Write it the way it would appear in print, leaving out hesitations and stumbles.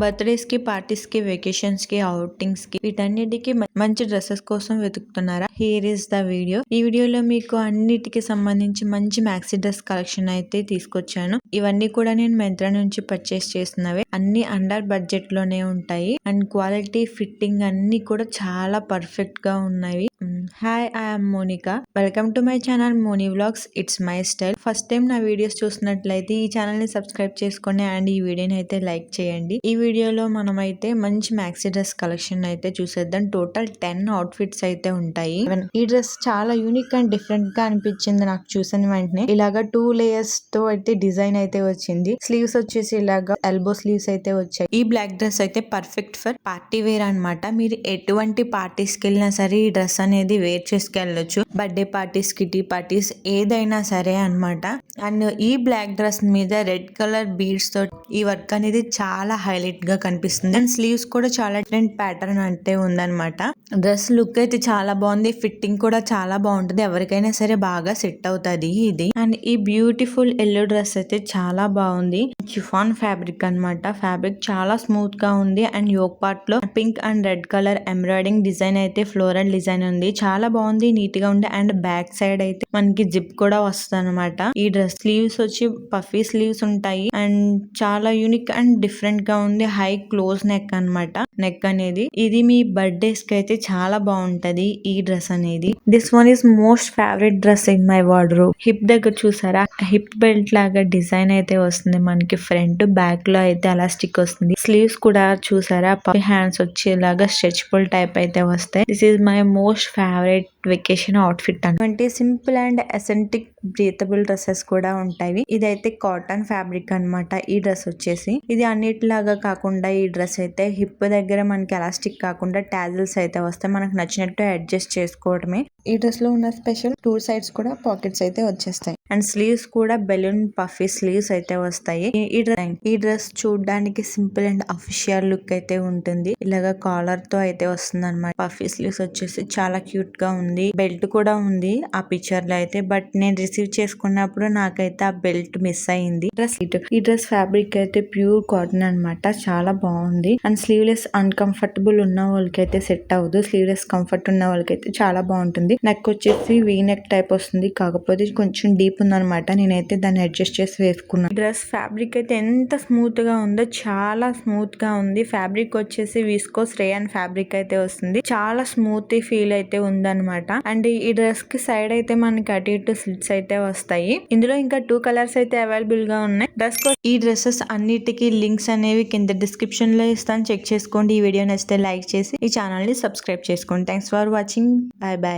Birthdays కి, parties కి, vacations కి, అవుటింగ్స్ కి వీటన్నిటికి మంచి డ్రెస్సెస్ కోసం వెతుకుతున్నారా? Here is the video. ఈ వీడియోలో మీకు అన్నిటికి సంబంధించి మంచి మ్యాక్సీ డ్రెస్ కలెక్షన్ అయితే తీసుకొచ్చాను. ఇవన్నీ కూడా నేను మింత్రా నుంచి పర్చేస్ చేసినవే. అన్ని అండర్ బడ్జెట్ లోనే ఉంటాయి అండ్ క్వాలిటీ, ఫిట్టింగ్ అన్ని కూడా చాలా పర్ఫెక్ట్ గా ఉన్నాయి. Hi, I'm Monika. Welcome to my channel Moni vlogs. It's my style. First time నా వీడియోస్ చూసినట్లయితే ఈ ఛానల్ ని సబ్స్క్రైబ్ చేసుకోండి అండ్ ఈ వీడియోని అయితే లైక్ చేయండి. ఈ వీడియోలో మనం అయితే మంచి మ్యాక్సీ డ్రెస్ కలెక్షన్ అయితే చూసేద్దాం. టోటల్ 10 అవుట్ఫిట్స్ అయితే ఉంటాయి. ఈ డ్రెస్ చాలా యూనిక్ అండ్ డిఫరెంట్ గా అనిపించింది నాకు చూసిన వెంటనే. ఇలాగా 2 లేయర్స్ తో అయితే డిజైన్ అయితే వచ్చింది. స్లీవ్స్ వచ్చేసి ఇలాగా ఎల్బో స్లీవ్స్ అయితే వచ్చాయి. ఈ బ్లాక్ డ్రెస్ అయితే పర్ఫెక్ట్ ఫర్ పార్టీ వేర్ అన్నమాట. మీరు ఎటువంటి పార్టీస్ కి వెళ్ళినా సరే ఈ డ్రెస్ అనేది వేర్ చేసుకెళ్ళొచ్చు. బర్త్డే పార్టీస్, కిటీ పార్టీస్ ఏదైనా సరే అన్నమాట. అండ్ ఈ బ్లాక్ డ్రెస్ మీద రెడ్ కలర్ బీడ్స్ తో ఈ వర్క్ అనేది చాలా హైలైట్ గా కనిపిస్తుంది. అండ్ స్లీవ్స్ కూడా చాలా డిఫరెంట్ ప్యాటర్న్ అంటే ఉందన్నమాట. డ్రెస్ లుక్ అయితే చాలా బాగుంది. ఫిట్టింగ్ కూడా చాలా బాగుంటుంది. ఎవరికైనా సరే బాగా సెట్ అవుతుంది ఇది. అండ్ ఈ బ్యూటిఫుల్ ఎల్లో డ్రెస్ అయితే చాలా బాగుంది. చిఫాన్ ఫ్యాబ్రిక్ అన్నమాట. ఫ్యాబ్రిక్ చాలా స్మూత్ గా ఉంది. అండ్ యోక్ పార్ట్ లో pink and red colour embroidering design అయితే ఫ్లోరల్ డిజైన్ ఉంది. చాలా బాగుంది, నీట్ గా ఉంది. అండ్ బ్యాక్ సైడ్ అయితే మనకి జిప్ కూడా వస్తుంది అనమాట. ఈ డ్రెస్ స్లీవ్స్ వచ్చి పఫీ స్లీవ్స్ ఉంటాయి అండ్ చాలా యూనిక్ అండ్ డిఫరెంట్ గా ఉంది. హై క్లోజ్ నెక్ అన్నమాట. నెక్ అనేది ఇది మీ బర్త్డేస్ కి అయితే చాలా బాగుంటది ఈ డ్రెస్ అనేది. This one is most favourite dress in my wardrobe. Hip దగ్గర చూసారా, హిప్ బెల్ట్ లాగా డిజైన్ అయితే వస్తుంది మనకి. ఫ్రంట్ బ్యాక్ లో అయితే ఎలాస్టిక్ వస్తుంది. స్లీవ్స్ కూడా చూసారా, పఫీ హ్యాండ్స్ వచ్చేలాగా స్ట్రెచబుల్ టైప్ అయితే వస్తాయి. This is my most favourite vacation outfit అంటే సింపుల్ అండ్ ఎసెంటిక్ బ్రీతబుల్ డ్రెస్సెస్ కూడా ఉంటాయి. ఇదైతే కాటన్ ఫ్యాబ్రిక్ అన్నమాట. ఈ డ్రెస్ వచ్చేసి ఇది అన్నిటిలాగా కాకుండా ఈ డ్రెస్ అయితే హిప్ దగ్గర మనకి ఎలాస్టిక్ కాకుండా టాజిల్స్ అయితే వస్తాయి. మనకు నచ్చినట్టు అడ్జస్ట్ చేసుకోవడమే. ఈ డ్రెస్ లో ఉన్న స్పెషల్ 2 సైడ్స్ కూడా పాకెట్స్ అయితే వచ్చేస్తాయి. అండ్ స్లీవ్స్ కూడా బెలూన్ పఫీ స్లీవ్స్ అయితే వస్తాయి. ఈ డ్రెస్ చూడడానికి సింపుల్ అండ్ అఫిషియల్ లుక్ అయితే ఉంటుంది. ఇలాగా కాలర్ తో అయితే వస్తుంది అనమాట. పఫీ స్లీవ్స్ వచ్చేసి చాలా క్యూట్ గా ఉంది. బెల్ట్ కూడా ఉంది ఆ పిక్చర్ లో అయితే. బట్ నేను రిసీవ్ చేసుకున్నప్పుడు నాకైతే ఆ బెల్ట్ మిస్ అయింది. ఈ డ్రెస్ ఫ్యాబ్రిక్ అయితే ప్యూర్ కాటన్ అన్నమాట. చాలా బాగుంది. అండ్ స్లీవ్లెస్ అన్కంఫర్టబుల్ ఉన్న వాళ్ళకైతే సెట్ అవ్వదు. స్లీవ్లెస్ కంఫర్ట్ ఉన్న వాళ్ళకైతే చాలా బాగుంటుంది. నెక్ వచ్చేసి వీ నెక్ టైప్ వస్తుంది. కాకపోతే కొంచెం డీప్ ఉందన్నమాట. నేనైతే దాన్ని అడ్జస్ట్ చేసి వేసుకున్నాను. డ్రెస్ ఫ్యాబ్రిక్ అయితే ఎంత స్మూత్ గా ఉందో, చాలా స్మూత్ గా ఉంది. ఫ్యాబ్రిక్ వచ్చేసి విస్కోస్ రేయాన్ ఫ్యాబ్రిక్ అయితే వస్తుంది. చాలా స్మూత్ ఫీల్ అయితే ఉందన్నమాట. అండ్ ఈ డ్రెస్ కి సైడ్ అయితే మనకి అటు ఇటు స్లిట్స్ అయితే వస్తాయి. ఇందులో ఇంకా 2 కలర్స్ అయితే అవైలబుల్ గా ఉన్నాయి. ఈ డ్రెస్సెస్ అన్నిటికీ లింక్స్ అనేవి కింద డిస్క్రిప్షన్ లో ఇస్తాను, చెక్ చేసుకోండి. ఈ వీడియో నచ్చితే లైక్ చేసి ఈ ఛానల్ ని సబ్స్క్రైబ్ చేసుకోండి. Thanks for watching. By by.